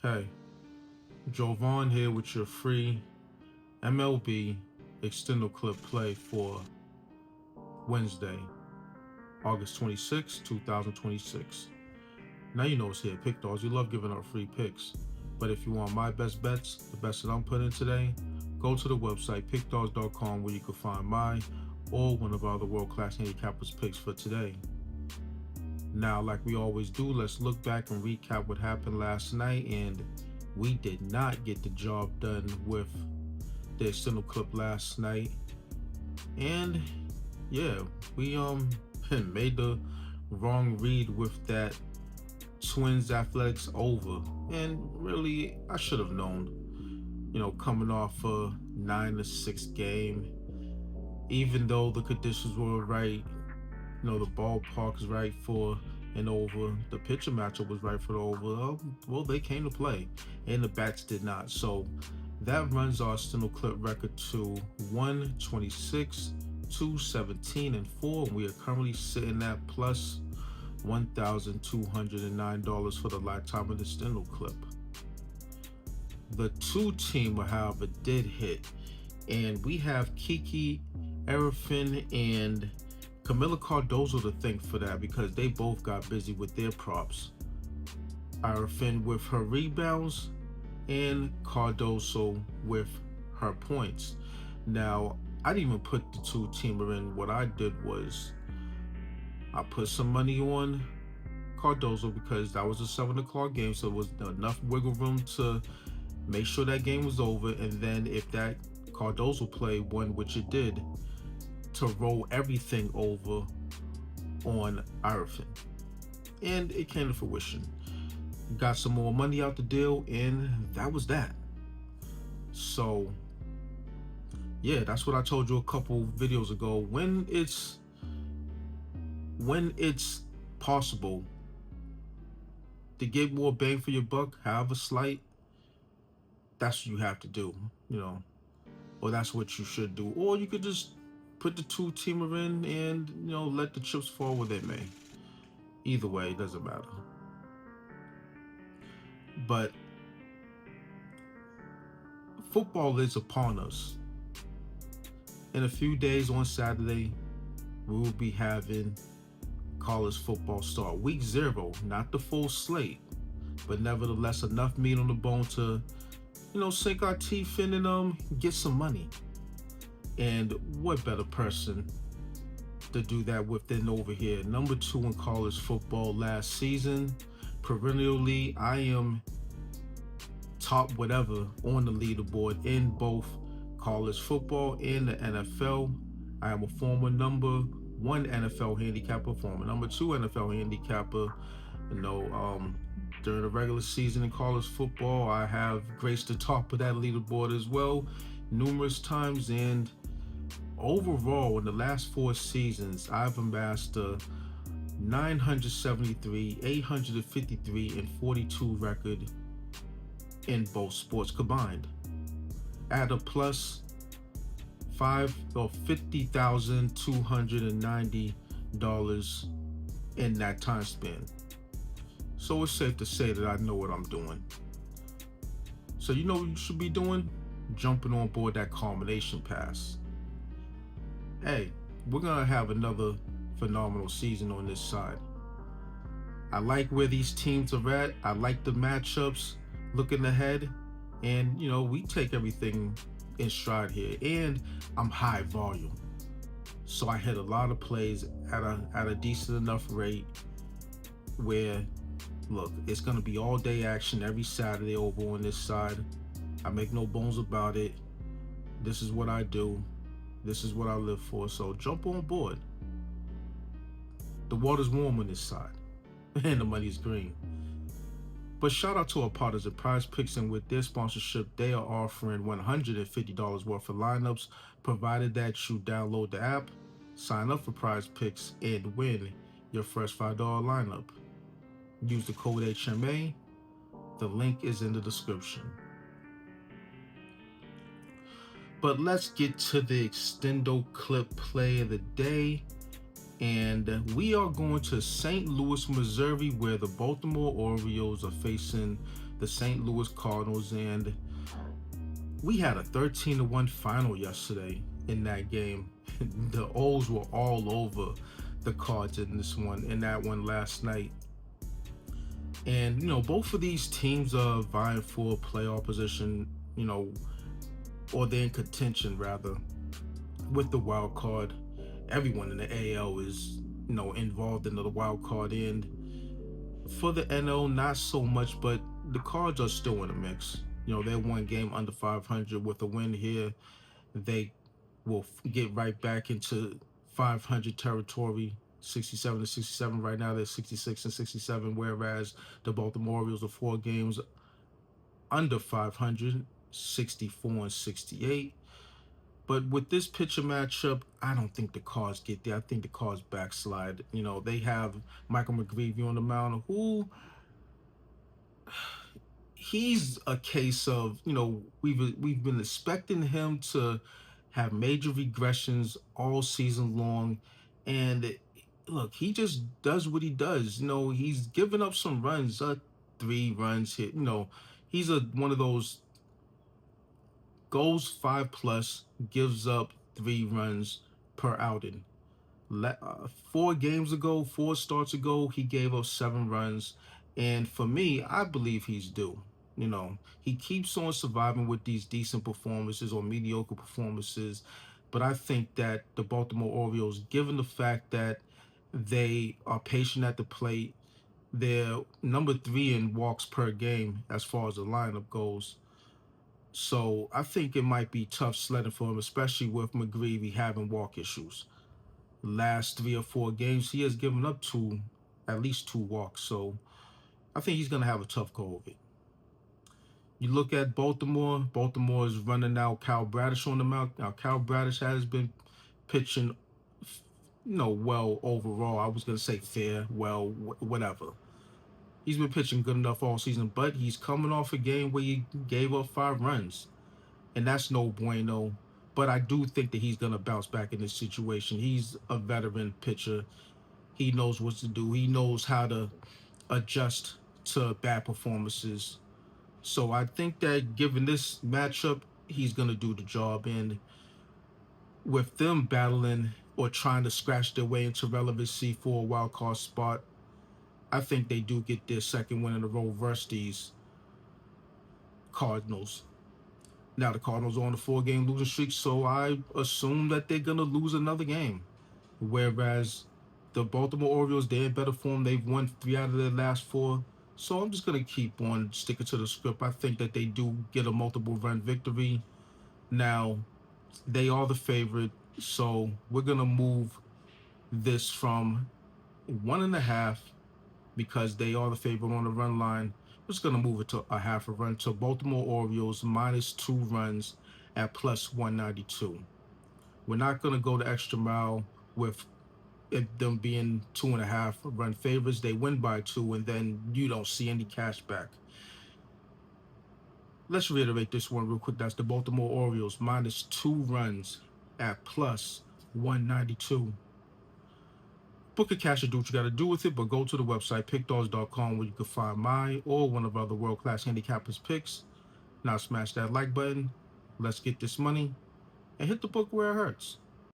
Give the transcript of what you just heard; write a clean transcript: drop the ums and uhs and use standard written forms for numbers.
Hey, Jovan here with your free MLB Extendo clip play for Wednesday, August 26, 2026. Now you know it's here, Pick Dawgz. We love giving out free picks. But if you want my best bets, the best that I'm putting today, go to the website pickdawgz.com where you can find my or one of our other world-class handicappers picks for today. Now, like we always do, let's look back and recap what happened last night, and we did not get the job done with the external clip last night. And yeah, we made the wrong read with that Twins Athletics over. And really, I should have known, coming off a 9-6 game, even though the conditions were right, the ballpark's right for an over, the pitcher matchup was right for the over. Well, they came to play, and the bats did not. So that runs our external clip record to 126, 217, and 4. And we are currently sitting at plus $1,209 for the lifetime of the external clip. The two-teamer, however, did hit, and we have Kiki Arifin and Camila Cardozo to thank for that because they both got busy with their props. Arifin with her rebounds and Cardozo with her points. Now, I didn't even put the two-teamer in. What I did was I put some money on Cardozo because that was a 7 o'clock game, so it was enough wiggle room to make sure that game was over. And then if that Cardozo play won, which it did, to roll everything over on Arifin. And it came to fruition. Got some more money out the deal, and that was that. So yeah, that's what I told you a couple videos ago. When it's possible to get more bang for your buck, however slight, that's what you have to do, or that's what you should do. Or you could just put the two-teamer in and, let the chips fall where they may. Either way, it doesn't matter. But football is upon us. In a few days on Saturday, we will be having college football start. Week 0, not the full slate, but nevertheless enough meat on the bone to, sink our teeth in and get some money. And what better person to do that with than over here? Number 2 in college football last season. Perennially, I am top whatever on the leaderboard in both college football and the NFL. I am a former number 1 NFL handicapper, former number 2 NFL handicapper. During the regular season in college football, I have graced the top of that leaderboard as well numerous times. And overall, in the last 4 seasons, I've amassed a 973, 853, and 42 record in both sports combined, at a plus $50,290 in that time span. So it's safe to say that I know what I'm doing. So you know what you should be doing? Jumping on board that combination pass. Hey, we're gonna have another phenomenal season on this side. I like where these teams are at. I like the matchups looking ahead, and we take everything in stride here. And I'm high volume, so I hit a lot of plays at a decent enough rate where, look, it's gonna be all day action every Saturday over on this side. I make no bones about it. This is what I do. This is what I live for. So jump on board. The water's warm on this side, and the money's green. But shout out to our partners at PrizePicks, and with their sponsorship, they are offering $150 worth of lineups, provided that you download the app, sign up for PrizePicks, and win your first $5 lineup. Use the code HMA. The link is in the description. But let's get to the Extendo clip play of the day. And we are going to St. Louis, Missouri, where the Baltimore Orioles are facing the St. Louis Cardinals, and we had a 13-1 final yesterday in that game. The O's were all over the Cards in that one last night. And, both of these teams are vying for playoff position, or they're in contention rather, with the wild card. Everyone in the AL is, involved in the wild card. And for the NL, not so much, but the Cards are still in the mix. They're one game under 500. With a win here, they will get right back into 500 territory. 67 to 67 right now. They're 66 and 67, whereas the Baltimore Orioles are 4 games under 500, 64 and 68. But with this pitcher matchup, I don't think the Cards get there. I think the Cards backslide. They have Michael McGreevy on the mound, who he's a case of, we've been expecting him to have major regressions all season long, and look, he just does what he does. He's given up some runs, 3 runs hit. He's one of those goes 5+, gives up 3 runs per outing. 4 starts ago, he gave up 7 runs, and for me, I believe he's due. He keeps on surviving with these decent performances or mediocre performances, but I think that the Baltimore Orioles, given the fact that they are patient at the plate, they're number 3 in walks per game as far as the lineup goes. So I think it might be tough sledding for him, especially with McGreevy having walk issues. Last 3 or 4 games, he has given up at least 2 walks. So I think he's going to have a tough go of it. You look at Baltimore. Baltimore is running out Kyle Bradish on the mound. Now, Kyle Bradish has been pitching, well overall. I was going to say fair, well, whatever. He's been pitching good enough all season, but he's coming off a game where he gave up 5 runs, and that's no bueno. But I do think that he's going to bounce back in this situation. He's a veteran pitcher. He knows what to do. He knows how to adjust to bad performances. So I think that given this matchup, he's going to do the job. And with them battling or trying to scratch their way into relevancy for a wild card spot, I think they do get their second win in a row versus these Cardinals. Now, the Cardinals are on a 4-game losing streak, so I assume that they're going to lose another game. Whereas the Baltimore Orioles, they're in better form. They've won 3 out of their last 4. So I'm just going to keep on sticking to the script. I think that they do get a multiple run victory. Now, they are the favorite, so we're going to move this from 1.5, because they are the favorite on the run line. We're just going to move it to a half a run to Baltimore Orioles -2 runs at +192. We're not going to go the extra mile with them being 2.5 run favorites. They win by 2, and then you don't see any cash back. Let's reiterate this one real quick. That's the Baltimore Orioles -2 runs at +192. Book a cash or do what you got to do with it, but go to the website pickdawgz.com, where you can find my or one of our other world-class handicappers picks. Now smash that like button. Let's get this money and hit the book where it hurts.